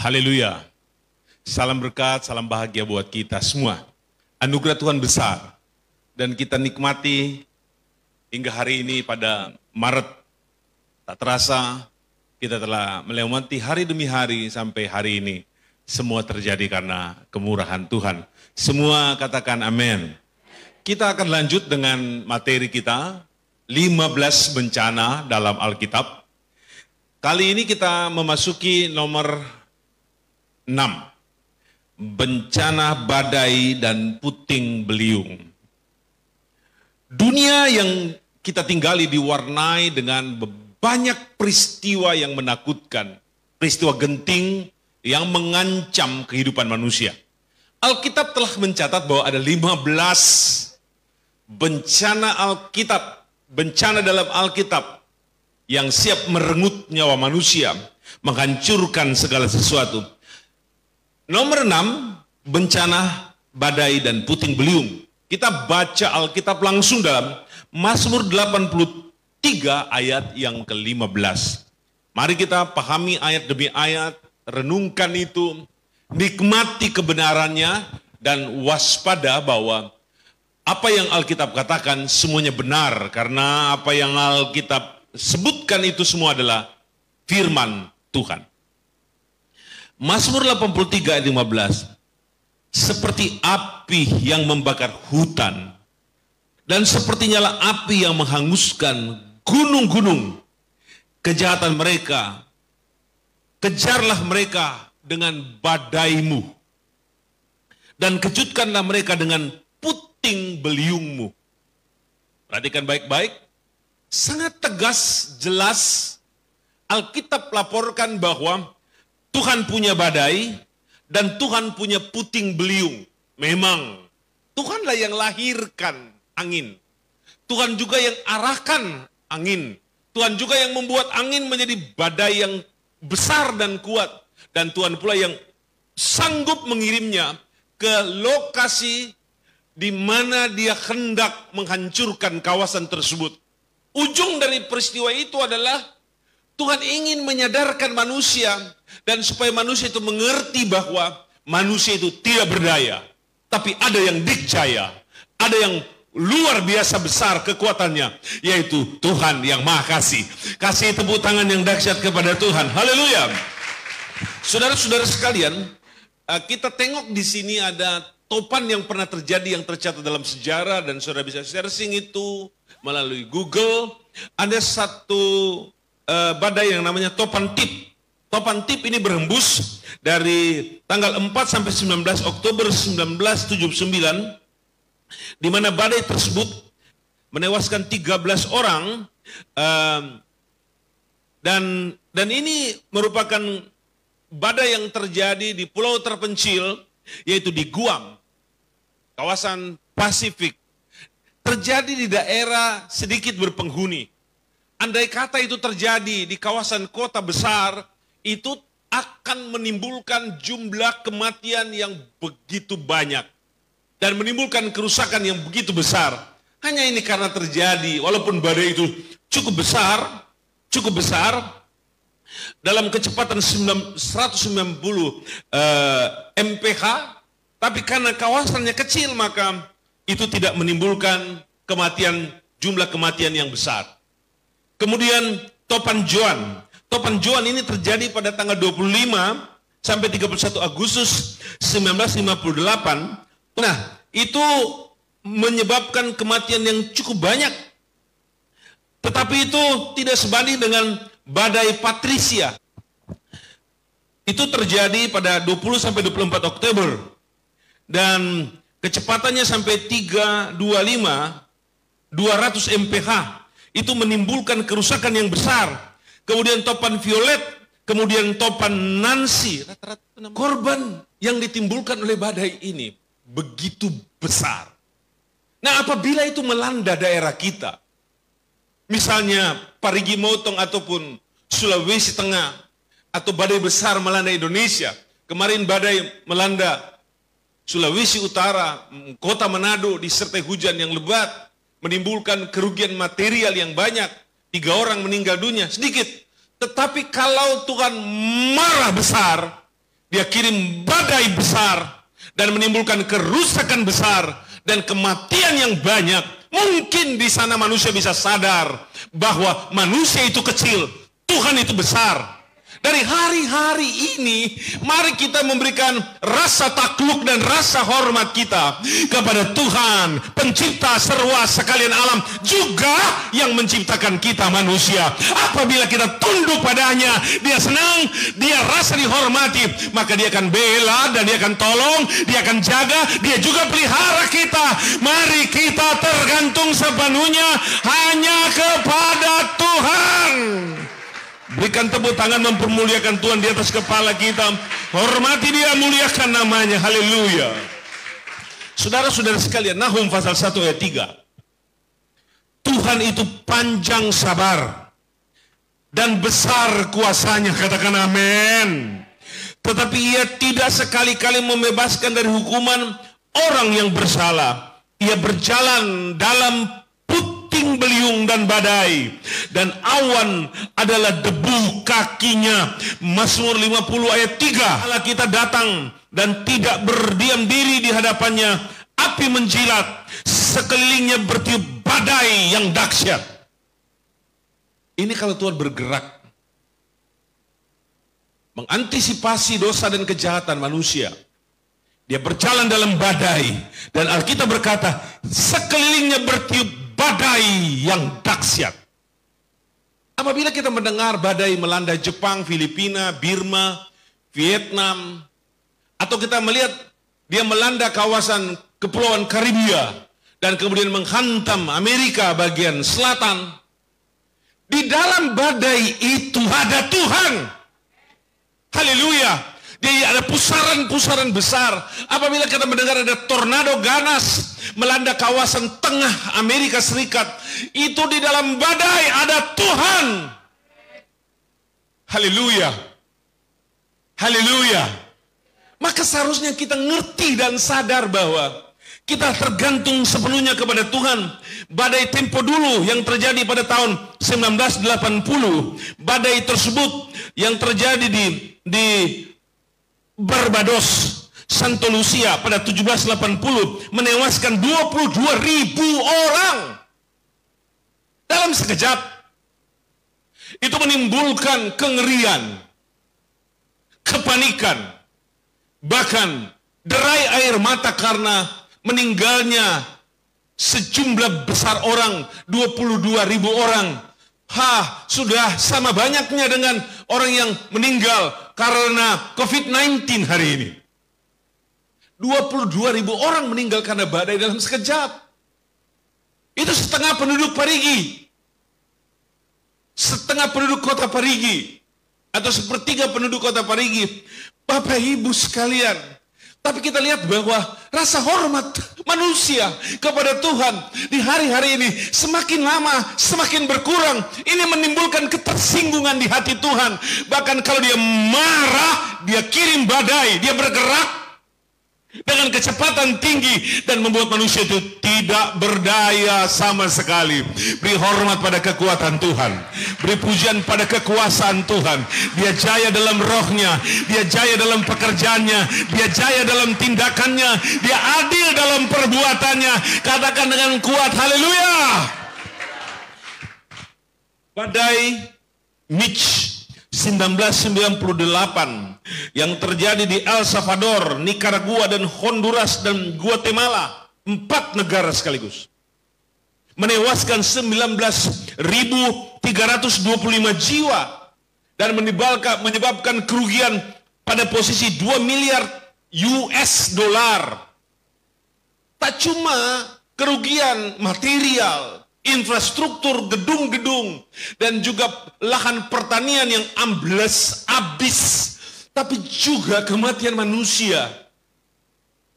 Haleluya. Salam berkat, salam bahagia buat kita semua. Anugerah Tuhan besar. Dan kita nikmati hingga hari ini pada Maret. Tak terasa kita telah melewati hari demi hari sampai hari ini. Semua terjadi karena kemurahan Tuhan. Semua katakan amin. Kita akan lanjut dengan materi kita, 15 bencana dalam Alkitab. Kali ini kita memasuki nomor 6. Bencana badai dan puting beliung. Dunia yang kita tinggali diwarnai dengan banyak peristiwa yang menakutkan. Peristiwa genting yang mengancam kehidupan manusia. Alkitab telah mencatat bahwa ada 15 bencana Alkitab, bencana dalam Alkitab yang siap merenggut nyawa manusia, menghancurkan segala sesuatu. Nomor 6, bencana badai dan puting beliung. Kita baca Alkitab langsung dalam Mazmur 83 ayat yang ke-15. Mari kita pahami ayat demi ayat, renungkan itu, nikmati kebenarannya, dan waspada bahwa apa yang Alkitab katakan semuanya benar, karena apa yang Alkitab sebutkan itu semua adalah firman Tuhan. Mazmur 83 ayat 15. Seperti api yang membakar hutan, dan seperti nyala api yang menghanguskan gunung-gunung. Kejahatan mereka, kejarlah mereka dengan badaimu, dan kejutkanlah mereka dengan puting beliungmu. Perhatikan baik-baik, sangat tegas, jelas, Alkitab laporkan bahwa Tuhan punya badai dan Tuhan punya puting beliung. Memang Tuhanlah yang lahirkan angin. Tuhan juga yang arahkan angin. Tuhan juga yang membuat angin menjadi badai yang besar dan kuat. Dan Tuhan pula yang sanggup mengirimnya ke lokasi di mana dia hendak menghancurkan kawasan tersebut. Ujung dari peristiwa itu adalah Tuhan ingin menyadarkan manusia, dan supaya manusia itu mengerti bahwa manusia itu tidak berdaya, tapi ada yang dikjaya, ada yang luar biasa besar kekuatannya, yaitu Tuhan yang Maha Kasih. Kasih tepuk tangan yang dahsyat kepada Tuhan. Haleluya. Saudara-saudara sekalian, kita tengok di sini ada topan yang pernah terjadi yang tercatat dalam sejarah, dan saudara bisa searching itu melalui Google. Ada satu badai yang namanya Topan Tip. Topan Tip ini berhembus dari tanggal 4 sampai 19 Oktober 1979, di mana badai tersebut menewaskan 13 orang, dan ini merupakan badai yang terjadi di pulau terpencil, yaitu di Guam, kawasan Pasifik. Terjadi di daerah sedikit berpenghuni. Andai kata itu terjadi di kawasan kota besar, itu akan menimbulkan jumlah kematian yang begitu banyak dan menimbulkan kerusakan yang begitu besar. Hanya ini karena terjadi, walaupun badai itu cukup besar dalam kecepatan 190 mph, tapi karena kawasannya kecil maka itu tidak menimbulkan jumlah kematian yang besar. Kemudian Topan Joan. Topan Joan ini terjadi pada tanggal 25 sampai 31 Agustus 1958. Nah, itu menyebabkan kematian yang cukup banyak. Tetapi itu tidak sebanding dengan badai Patricia. Itu terjadi pada 20 sampai 24 Oktober. Dan kecepatannya sampai 325, 200 mph. Itu menimbulkan kerusakan yang besar. Kemudian Topan Violet, kemudian Topan Nancy. Korban yang ditimbulkan oleh badai ini begitu besar. Nah, apabila itu melanda daerah kita, misalnya Parigi Motong ataupun Sulawesi Tengah, atau badai besar melanda Indonesia. Kemarin badai melanda Sulawesi Utara, kota Manado disertai hujan yang lebat, menimbulkan kerugian material yang banyak. 3 orang meninggal dunia, sedikit. Tetapi kalau Tuhan marah besar, dia kirim badai besar dan menimbulkan kerusakan besar dan kematian yang banyak. Mungkin di sana manusia bisa sadar bahwa manusia itu kecil, Tuhan itu besar. Dari hari-hari ini, mari kita memberikan rasa takluk dan rasa hormat kita kepada Tuhan, pencipta serwa sekalian alam, juga yang menciptakan kita manusia. Apabila kita tunduk padanya, dia senang, dia rasa dihormati, maka dia akan bela dan dia akan tolong, dia akan jaga, dia juga pelihara kita. Mari kita tergantung sepenuhnya hanya kepada Tuhan. Berikan tepuk tangan mempermuliakan Tuhan di atas kepala kita. Hormati dia, muliakan namanya. Haleluya. Saudara-saudara sekalian, Nahum pasal 1 ayat 3. Tuhan itu panjang sabar dan besar kuasanya. Katakan amin. Tetapi ia tidak sekali-kali membebaskan dari hukuman orang yang bersalah. Ia berjalan dalam puting beliung dan badai, dan awan adalah debu kakinya. Mazmur 50 ayat 3. Allah kita datang dan tidak berdiam diri di hadapannya. Api menjilat, sekelilingnya bertiup badai yang dahsyat. Ini kalau Tuhan bergerak mengantisipasi dosa dan kejahatan manusia. Dia berjalan dalam badai, dan Alkitab berkata sekelilingnya bertiup badai yang dahsyat. Apabila kita mendengar badai melanda Jepang, Filipina, Birma, Vietnam, atau kita melihat dia melanda kawasan Kepulauan Karibia dan kemudian menghantam Amerika bagian selatan, di dalam badai itu ada Tuhan. Haleluya. Dia ada pusaran-pusaran besar. Apabila kita mendengar ada tornado ganas melanda kawasan tengah Amerika Serikat, itu di dalam badai ada Tuhan. Haleluya. Haleluya. Maka seharusnya kita ngerti dan sadar bahwa kita tergantung sepenuhnya kepada Tuhan. Badai tempo dulu yang terjadi pada tahun 1980, badai tersebut yang terjadi di Barbados, Santo Lucia pada 1780 menewaskan 22.000 orang dalam sekejap. Itu menimbulkan kengerian, kepanikan, bahkan derai air mata karena meninggalnya sejumlah besar orang, 22.000 orang. Sudah sama banyaknya dengan orang yang meninggal karena COVID-19 hari ini. 22.000 orang meninggal karena badai dalam sekejap. Itu setengah penduduk Parigi. Setengah penduduk kota Parigi. Atau sepertiga penduduk kota Parigi. Bapak Ibu sekalian, tapi kita lihat bahwa rasa hormat manusia kepada Tuhan di hari-hari ini semakin lama semakin berkurang. Ini menimbulkan ketersinggungan di hati Tuhan. Bahkan kalau dia marah, dia kirim badai, dia bergerak dengan kecepatan tinggi dan membuat manusia itu tidak berdaya sama sekali. Beri hormat pada kekuatan Tuhan, beri pujian pada kekuasaan Tuhan. Dia jaya dalam rohnya, dia jaya dalam pekerjaannya, dia jaya dalam tindakannya, dia adil dalam perbuatannya. Katakan dengan kuat, haleluya. Badai Mitch 1998 yang terjadi di El Salvador, Nicaragua, dan Honduras dan Guatemala, 4 negara sekaligus, menewaskan 19.325 jiwa dan menyebabkan kerugian pada posisi 2 miliar US dollar. Tak cuma kerugian material, infrastruktur, gedung-gedung, dan juga lahan pertanian yang ambles habis, tapi juga kematian manusia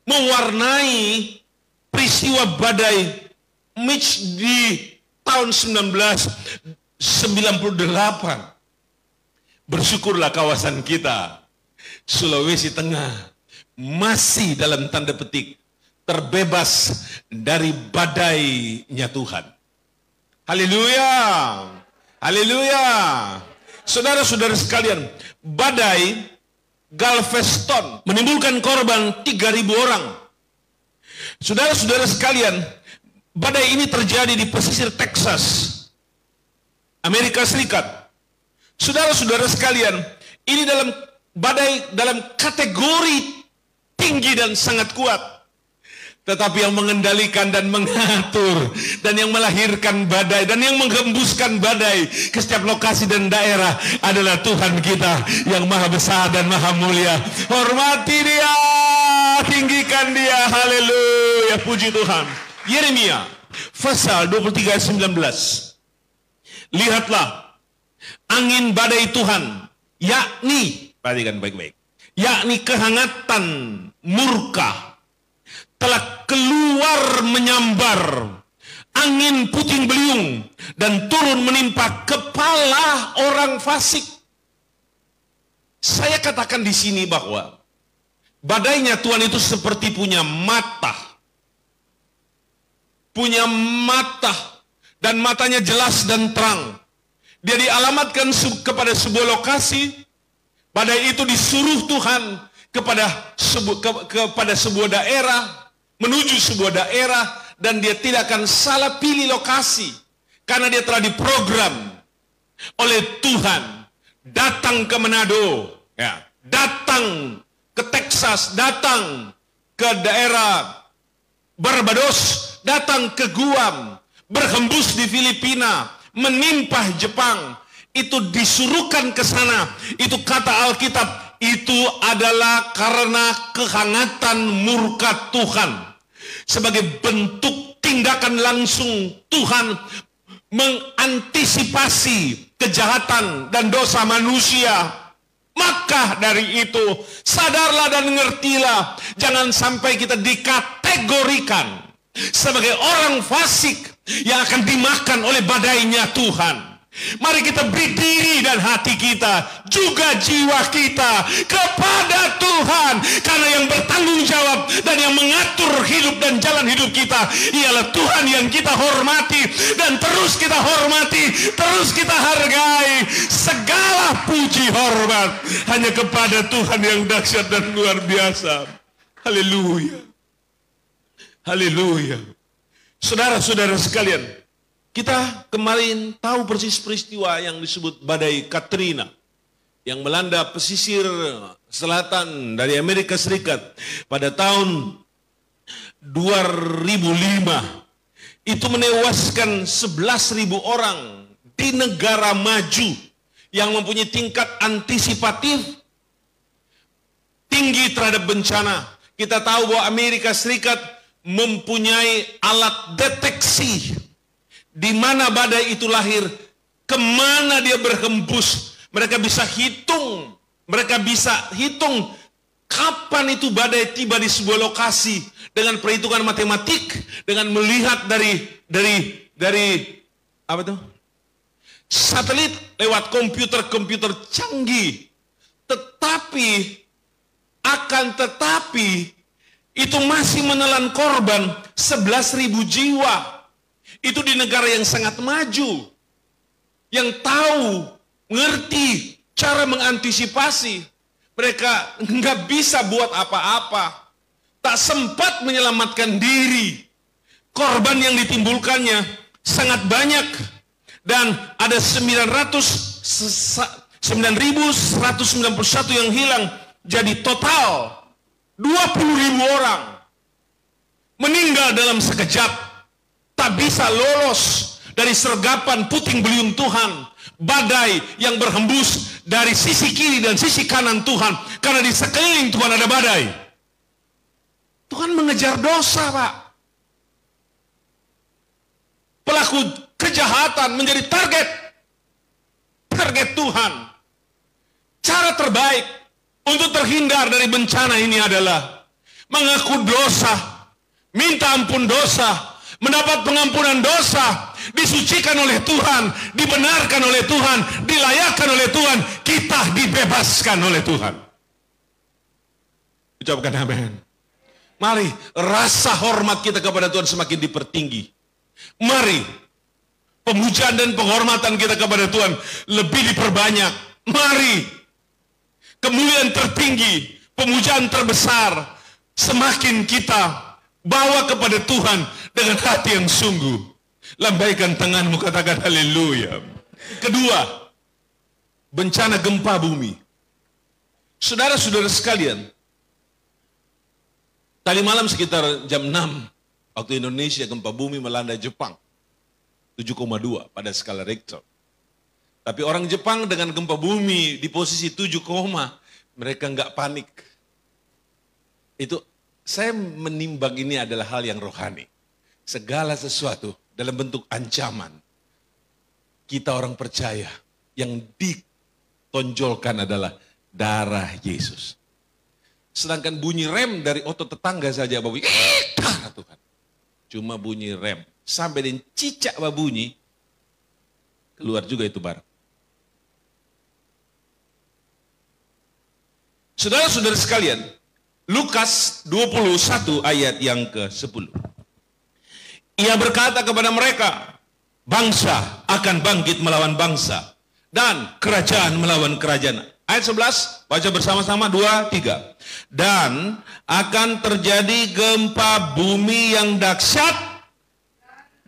mewarnai peristiwa badai Mitch di tahun 1998. Bersyukurlah kawasan kita, Sulawesi Tengah, masih dalam tanda petik terbebas dari badainya Tuhan. Haleluya, haleluya. Saudara-saudara sekalian, badai Galveston menimbulkan korban 3.000 orang. Saudara-saudara sekalian, badai ini terjadi di pesisir Texas, Amerika Serikat. Saudara-saudara sekalian, ini badai dalam kategori tinggi dan sangat kuat. Tetapi yang mengendalikan dan mengatur dan yang melahirkan badai dan yang menghembuskan badai ke setiap lokasi dan daerah adalah Tuhan kita yang maha besar dan maha mulia. Hormati Dia, tinggikan Dia, haleluya, puji Tuhan. Yeremia pasal 23 ayat 19. Lihatlah, angin badai Tuhan, yakni, perhatikan baik-baik, yakni kehangatan murka, telah keluar menyambar, angin puting beliung, dan turun menimpa kepala orang fasik. Saya katakan di sini bahwa badainya Tuhan itu seperti punya mata. Punya mata, dan matanya jelas dan terang. Dia dialamatkan kepada sebuah lokasi. Badai itu disuruh Tuhan kepada sebuah daerah, menuju sebuah daerah, dan dia tidak akan salah pilih lokasi karena dia telah diprogram oleh Tuhan. Datang ke Manado, ya, datang ke Texas, datang ke daerah Barbados, datang ke Guam, berhembus di Filipina, menimpah Jepang. Itu disuruhkan ke sana. Itu kata Alkitab, itu adalah karena kehangatan murka Tuhan. Sebagai bentuk tindakan langsung Tuhan mengantisipasi kejahatan dan dosa manusia. Maka dari itu, sadarlah dan ngertilah, jangan sampai kita dikategorikan sebagai orang fasik yang akan dimakan oleh badainya Tuhan. Mari kita beri diri dan hati kita, juga jiwa kita kepada Tuhan. Karena yang bertanggung jawab dan yang mengatur hidup dan jalan hidup kita ialah Tuhan yang kita hormati. Dan terus kita hormati, terus kita hargai. Segala puji hormat hanya kepada Tuhan yang dahsyat dan luar biasa. Haleluya. Haleluya. Saudara-saudara sekalian, kita kemarin tahu persis peristiwa yang disebut badai Katrina yang melanda pesisir selatan dari Amerika Serikat pada tahun 2005. Itu menewaskan 11.000 orang di negara maju yang mempunyai tingkat antisipatif tinggi terhadap bencana. Kita tahu bahwa Amerika Serikat mempunyai alat deteksi di mana badai itu lahir, kemana dia berhembus. Mereka bisa hitung kapan itu badai tiba di sebuah lokasi dengan perhitungan matematik, dengan melihat dari apa itu? Satelit lewat komputer canggih. Tetapi itu masih menelan korban 11.000 jiwa. Itu di negara yang sangat maju, yang tahu, ngerti cara mengantisipasi. Mereka nggak bisa buat apa-apa, tak sempat menyelamatkan diri. Korban yang ditimbulkannya sangat banyak, dan ada 9.191 yang hilang. Jadi total 20.000 orang meninggal dalam sekejap. Tak bisa lolos dari sergapan puting beliung Tuhan. Badai yang berhembus dari sisi kiri dan sisi kanan Tuhan. Karena di sekeliling Tuhan ada badai. Tuhan mengejar dosa, Pak. Pelaku kejahatan menjadi target Tuhan. Cara terbaik untuk terhindar dari bencana ini adalah mengaku dosa, minta ampun dosa, mendapat pengampunan dosa, disucikan oleh Tuhan, dibenarkan oleh Tuhan, dilayakkan oleh Tuhan, kita dibebaskan oleh Tuhan. Ucapkan amin. Mari rasa hormat kita kepada Tuhan semakin dipertinggi. Mari pemujaan dan penghormatan kita kepada Tuhan lebih diperbanyak. Mari kemuliaan tertinggi, pemujaan terbesar, semakin kita bawa kepada Tuhan dengan hati yang sungguh. Lambaikan tanganmu, katakan haleluya. Kedua, bencana gempa bumi. Saudara-saudara sekalian, tadi malam sekitar jam 6 waktu Indonesia, gempa bumi melanda Jepang 7,2 pada skala Richter. Tapi orang Jepang dengan gempa bumi di posisi 7, mereka nggak panik. Itu saya menimbang ini adalah hal yang rohani. Segala sesuatu dalam bentuk ancaman, kita orang percaya yang ditonjolkan adalah darah Yesus. Sedangkan bunyi rem dari otot tetangga saja bunyi, Tuhan. Cuma bunyi rem. Sampai dengan cicak bunyi, keluar juga itu barang. Saudara-saudara sekalian, Lukas 21 ayat yang ke-10. Ia berkata kepada mereka, bangsa akan bangkit melawan bangsa, dan kerajaan melawan kerajaan. Ayat 11, baca bersama-sama, 2, 3. Dan akan terjadi gempa bumi yang dahsyat,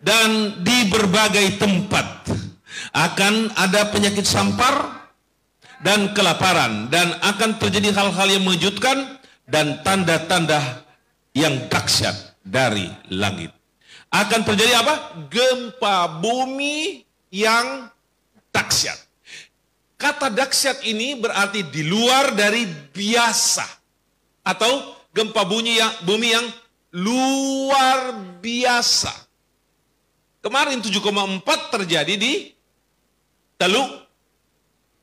dan di berbagai tempat akan ada penyakit sampar dan kelaparan, dan akan terjadi hal-hal yang mengejutkan dan tanda-tanda yang dahsyat dari langit. Akan terjadi apa? Gempa bumi yang dahsyat. Kata dahsyat ini berarti di luar dari biasa, atau gempa bumi yang luar biasa. Kemarin 7,4 terjadi di Teluk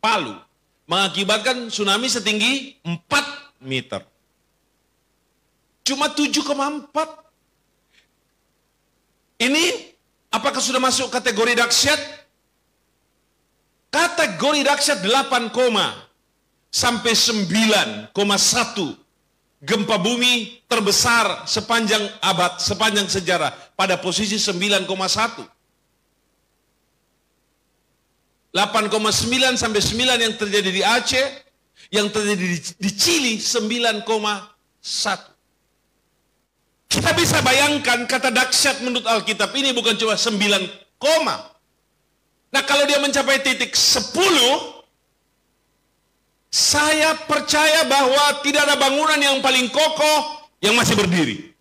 Palu, mengakibatkan tsunami setinggi 4 meter. Cuma 7,4. Ini apakah sudah masuk kategori dahsyat? Kategori dahsyat 8, sampai 9,1. Gempa bumi terbesar sepanjang abad, sepanjang sejarah, pada posisi 9,1. 8,9 sampai 9 yang terjadi di Aceh, yang terjadi di Chili 9,1. Kita bisa bayangkan kata dahsyat menurut Alkitab ini bukan cuma 9, nah kalau dia mencapai titik 10, saya percaya bahwa tidak ada bangunan yang paling kokoh yang masih berdiri.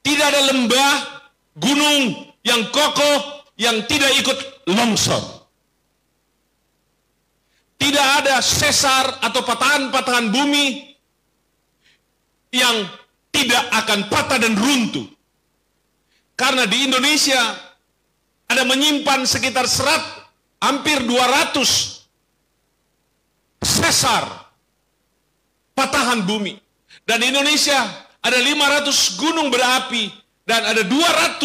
Tidak ada lembah, gunung yang kokoh yang tidak ikut longsor. Tidak ada sesar atau patahan-patahan bumi yang tidak akan patah dan runtuh. Karena di Indonesia ada menyimpan sekitar hampir 200 sesar patahan bumi. Dan di Indonesia ada 500 gunung berapi dan ada 200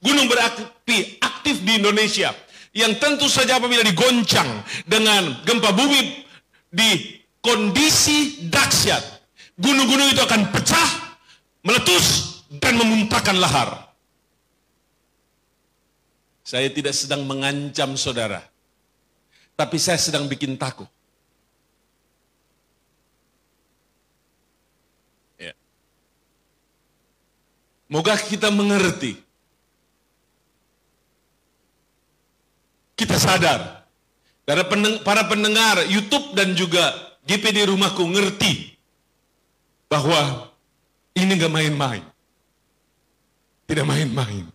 gunung berapi aktif di Indonesia. Yang tentu saja apabila digoncang dengan gempa bumi di kondisi dahsyat, gunung-gunung itu akan pecah, meletus, dan memuntahkan lahar. Saya tidak sedang mengancam saudara, tapi saya sedang bikin takut. Ya. Moga kita mengerti. Kita sadar. Para pendengar YouTube dan juga GPD Rumahku ngerti bahwa ini gak main-main. Tidak main-main.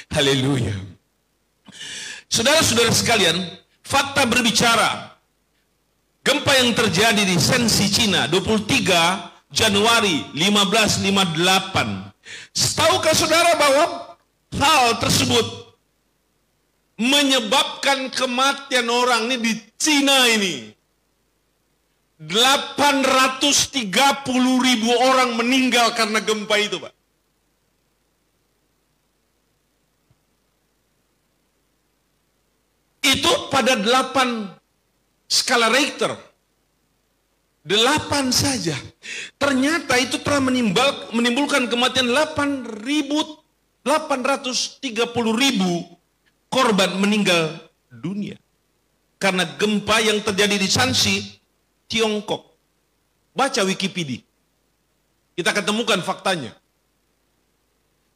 Haleluya. Saudara-saudara sekalian, fakta berbicara. Gempa yang terjadi di Shenxi, Cina, 23 Januari 1558. Tahukah saudara bahwa hal tersebut menyebabkan kematian orang ini di Cina ini? 830.000 orang meninggal karena gempa itu, Pak. Itu pada 8 skala Richter. 8 saja. Ternyata itu telah menimbulkan kematian 830.000 korban meninggal dunia. karena gempa yang terjadi di Shanxi, Tiongkok. Baca Wikipedia. Kita akan temukan faktanya.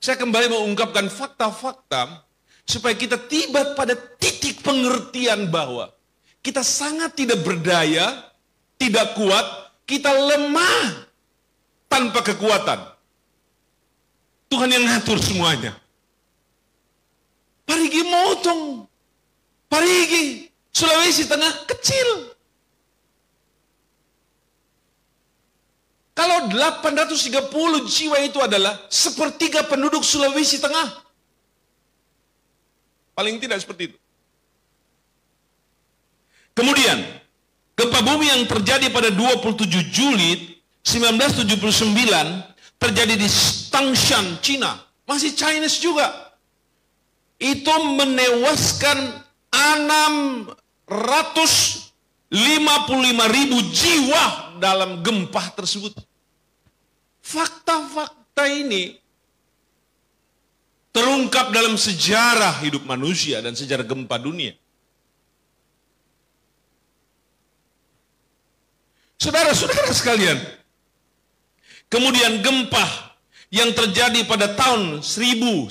Saya kembali mengungkapkan fakta-fakta supaya kita tiba pada titik pengertian bahwa kita sangat tidak berdaya, tidak kuat, kita lemah tanpa kekuatan. Tuhan yang ngatur semuanya. Parigi Motong, Parigi, Sulawesi Tengah kecil. Kalau 830 jiwa itu adalah sepertiga penduduk Sulawesi Tengah. Paling tidak seperti itu. Kemudian, gempa bumi yang terjadi pada 27 Juli 1979 terjadi di Tangshan, Cina. Masih Chinese juga. Itu menewaskan 655.000 jiwa dalam gempa tersebut. Fakta-fakta ini terungkap dalam sejarah hidup manusia dan sejarah gempa dunia. Saudara-saudara sekalian, kemudian gempa yang terjadi pada tahun 1138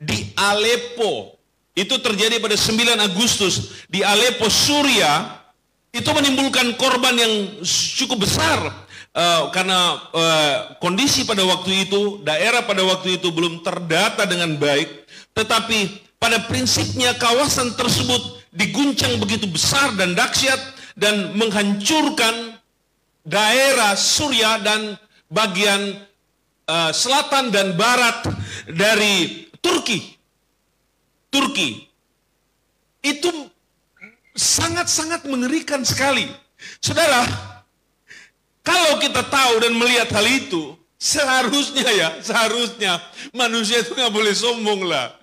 di Aleppo, itu terjadi pada 9 Agustus di Aleppo, Suriah, itu menimbulkan korban yang cukup besar karena kondisi pada waktu itu, daerah pada waktu itu belum terdata dengan baik, tetapi pada prinsipnya kawasan tersebut diguncang begitu besar dan dahsyat dan menghancurkan daerah Suriah dan bagian selatan dan barat dari Turki. Itu sangat-sangat mengerikan sekali. Saudara, kalau kita tahu dan melihat hal itu, seharusnya manusia itu nggak boleh sombong lah,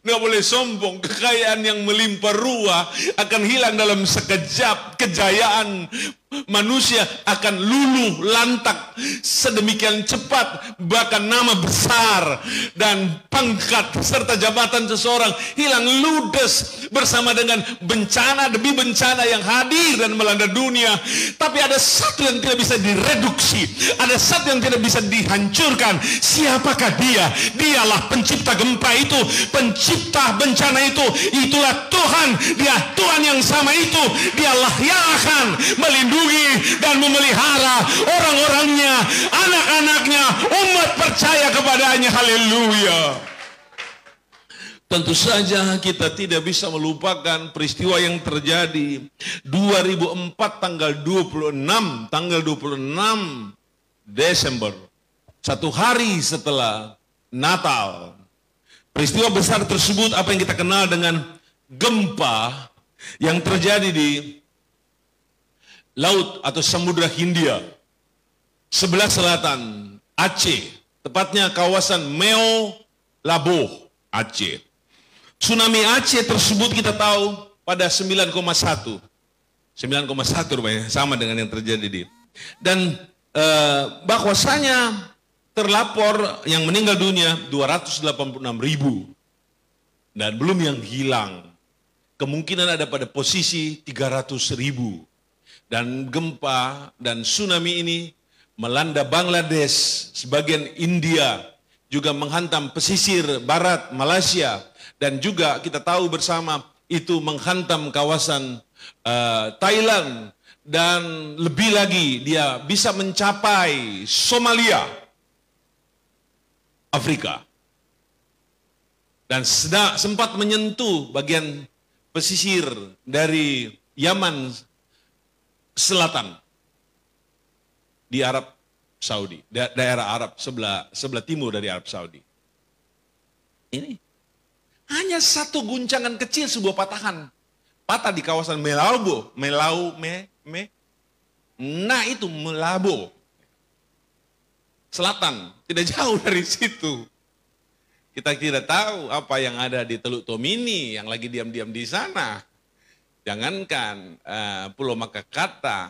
nggak boleh sombong. Kekayaan yang melimpah ruah akan hilang dalam sekejap. Kejayaan manusia akan luluh lantak sedemikian cepat, bahkan nama besar dan pangkat serta jabatan seseorang hilang ludes bersama dengan bencana demi bencana yang hadir dan melanda dunia. Tapi ada satu yang tidak bisa direduksi, ada satu yang tidak bisa dihancurkan. Siapakah dia? Dialah pencipta gempa itu, pencipta bencana itu. Itulah Tuhan. Dia Tuhan yang sama itu. Dialah yang akan melindungi dan memelihara orang-orangnya, anak-anaknya, umat percaya kepadanya. Haleluya. Tentu saja kita tidak bisa melupakan peristiwa yang terjadi 2004 tanggal 26 Desember, satu hari setelah Natal. Peristiwa besar tersebut, apa yang kita kenal dengan gempa yang terjadi di laut atau Samudra Hindia, sebelah selatan Aceh, tepatnya kawasan Meo Laboh, Aceh. Tsunami Aceh tersebut kita tahu pada 9,1 rupanya, sama dengan yang terjadi di. Dan bahwasanya terlapor yang meninggal dunia 286.000 dan belum yang hilang. Kemungkinan ada pada posisi 300.000. Dan gempa dan tsunami ini melanda Bangladesh, sebagian India, juga menghantam pesisir barat Malaysia, dan juga kita tahu bersama itu menghantam kawasan Thailand, dan lebih lagi dia bisa mencapai Somalia, Afrika, dan sempat menyentuh bagian pesisir dari Yaman Selatan di Arab Saudi, daerah Arab sebelah timur dari Arab Saudi. Ini hanya satu guncangan kecil, sebuah patah di kawasan Melabo, itu Melabo Selatan, tidak jauh dari situ. Kita tidak tahu apa yang ada di Teluk Tomini yang lagi diam-diam di sana. Jangankan Pulau Makakata,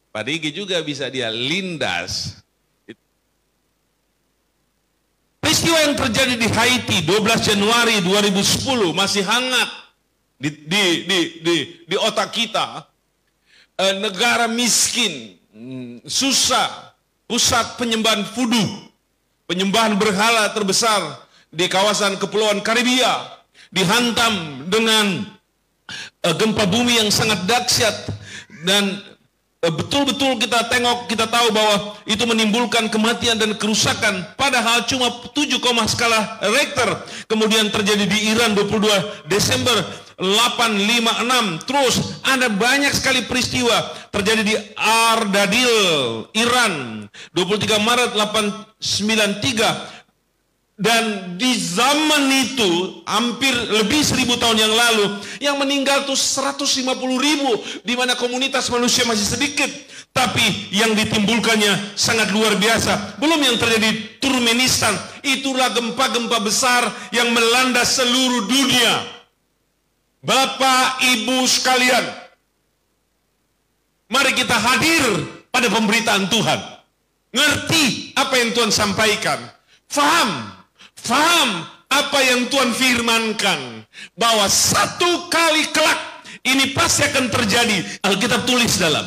Parigi juga bisa dia lindas. Peristiwa yang terjadi di Haiti 12 Januari 2010 masih hangat di otak kita. Negara miskin, susah, pusat penyembahan vudu, penyembahan berhala terbesar di kawasan Kepulauan Karibia, dihantam dengan gempa bumi yang sangat dahsyat, dan betul-betul kita tengok, kita tahu bahwa itu menimbulkan kematian dan kerusakan, padahal cuma 7, skala Richter. Kemudian terjadi di Iran 22 Desember 856. Terus ada banyak sekali peristiwa terjadi di Ardadil, Iran 23 Maret 893. Dan di zaman itu hampir lebih 1000 tahun yang lalu, yang meninggal tuh 150.000, di mana komunitas manusia masih sedikit, tapi yang ditimbulkannya sangat luar biasa. Belum yang terjadi di Turkmenistan, itulah gempa-gempa besar yang melanda seluruh dunia. Bapak Ibu sekalian, mari kita hadir pada pemberitaan Tuhan. Ngerti apa yang Tuhan sampaikan. Faham apa yang Tuhan firmankan. Bahwa satu kali kelak ini pasti akan terjadi. Alkitab tulis dalam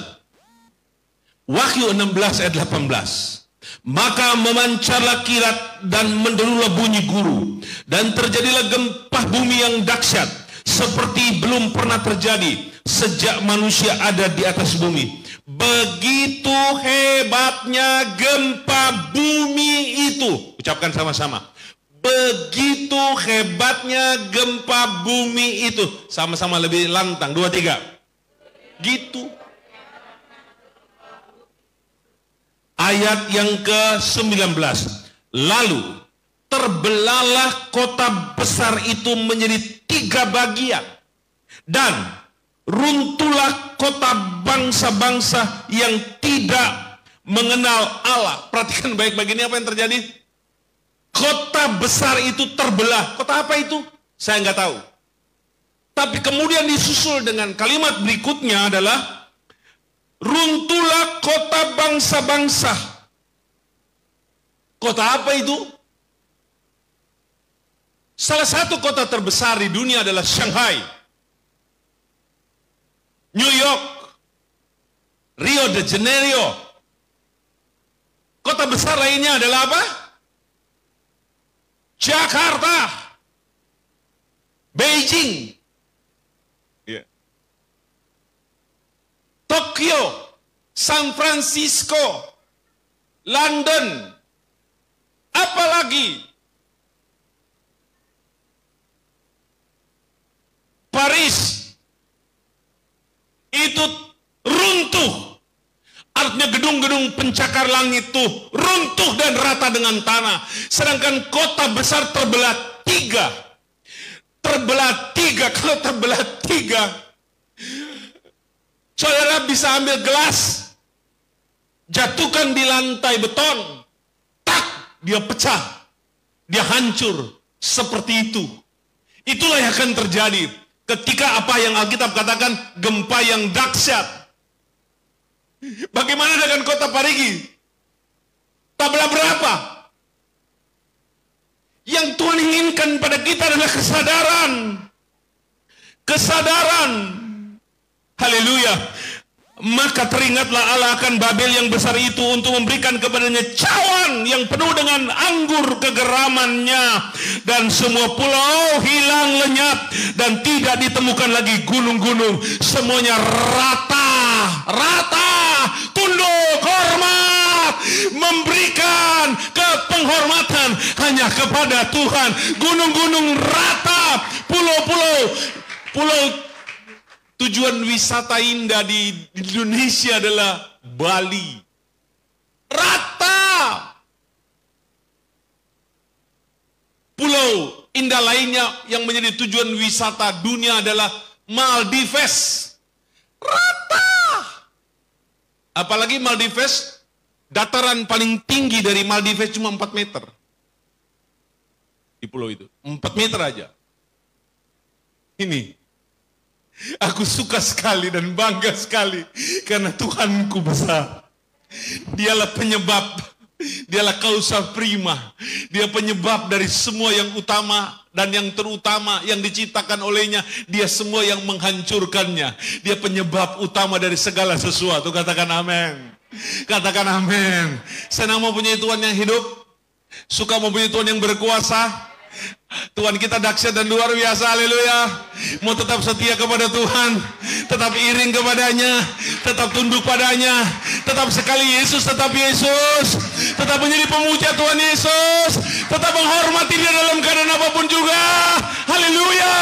Wahyu 16 ayat 18. Maka memancarlah kilat dan menderulah bunyi guru. Dan terjadilah gempa bumi yang dahsyat, seperti belum pernah terjadi sejak manusia ada di atas bumi. Begitu hebatnya gempa bumi itu. Ucapkan sama-sama. Begitu hebatnya gempa bumi itu. Sama-sama lebih lantang. 2, 3. Gitu. Ayat yang ke-19. Lalu terbelahlah kota besar itu menjadi 3 bagian, dan runtuhlah kota bangsa-bangsa yang tidak mengenal Allah. Perhatikan baik-baik, ini apa yang terjadi? Kota besar itu terbelah. Kota apa itu? Saya nggak tahu. Tapi kemudian disusul dengan kalimat berikutnya adalah runtuhlah kota bangsa-bangsa. Kota apa itu? Salah satu kota terbesar di dunia adalah Shanghai, New York, Rio de Janeiro. Kota besar lainnya adalah apa? Jakarta, Beijing, Tokyo, San Francisco, London, apalagi Paris. Itu runtuh. Artinya gedung-gedung pencakar langit itu runtuh dan rata dengan tanah. Sedangkan kota besar terbelah 3. Terbelah 3. Kalau terbelah 3, saudara bisa ambil gelas, jatuhkan di lantai beton, tak, dia pecah, dia hancur. Seperti itu. Itulah yang akan terjadi ketika apa yang Alkitab katakan gempa yang dahsyat. Bagaimana dengan kota Parigi? Tabla berapa? Yang Tuhan inginkan pada kita adalah kesadaran. Kesadaran. Haleluya. Maka teringatlah Allah akan Babel yang besar itu untuk memberikan kepadanya cawan yang penuh dengan anggur kegeramannya, dan semua pulau hilang lenyap dan tidak ditemukan lagi gunung-gunung. Semuanya rata, tunduk, hormat, memberikan penghormatan hanya kepada Tuhan. Gunung-gunung rata, pulau tujuan wisata indah di Indonesia adalah Bali. Rata. Pulau indah lainnya yang menjadi tujuan wisata dunia adalah Maldives. Rata. Apalagi Maldives, dataran paling tinggi dari Maldives cuma 4 meter. Di pulau itu. 4 meter aja. Ini. Aku suka sekali dan bangga sekali karena Tuhanku besar. Dialah penyebab, dialah kausa prima. Dia penyebab dari semua yang utama dan yang terutama yang diciptakan olehnya, dia semua yang menghancurkannya. Dia penyebab utama dari segala sesuatu. Katakan amin. Katakan amin. Senang mempunyai Tuhan yang hidup, suka mempunyai Tuhan yang berkuasa. Tuhan kita dahsyat dan luar biasa, haleluya. Mau tetap setia kepada Tuhan, tetap iring kepadanya, tetap tunduk padanya, tetap sekali Yesus, tetap Yesus, tetap menjadi pemuja Tuhan Yesus, tetap menghormati dia dalam keadaan apapun juga, haleluya.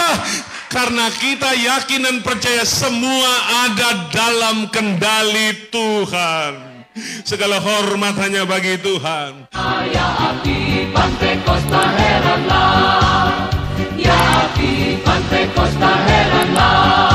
Karena kita yakin dan percaya semua ada dalam kendali Tuhan. Segala hormat hanya bagi Tuhan. Ya api Pantekosta heranlah, ya api Pantekosta heranlah.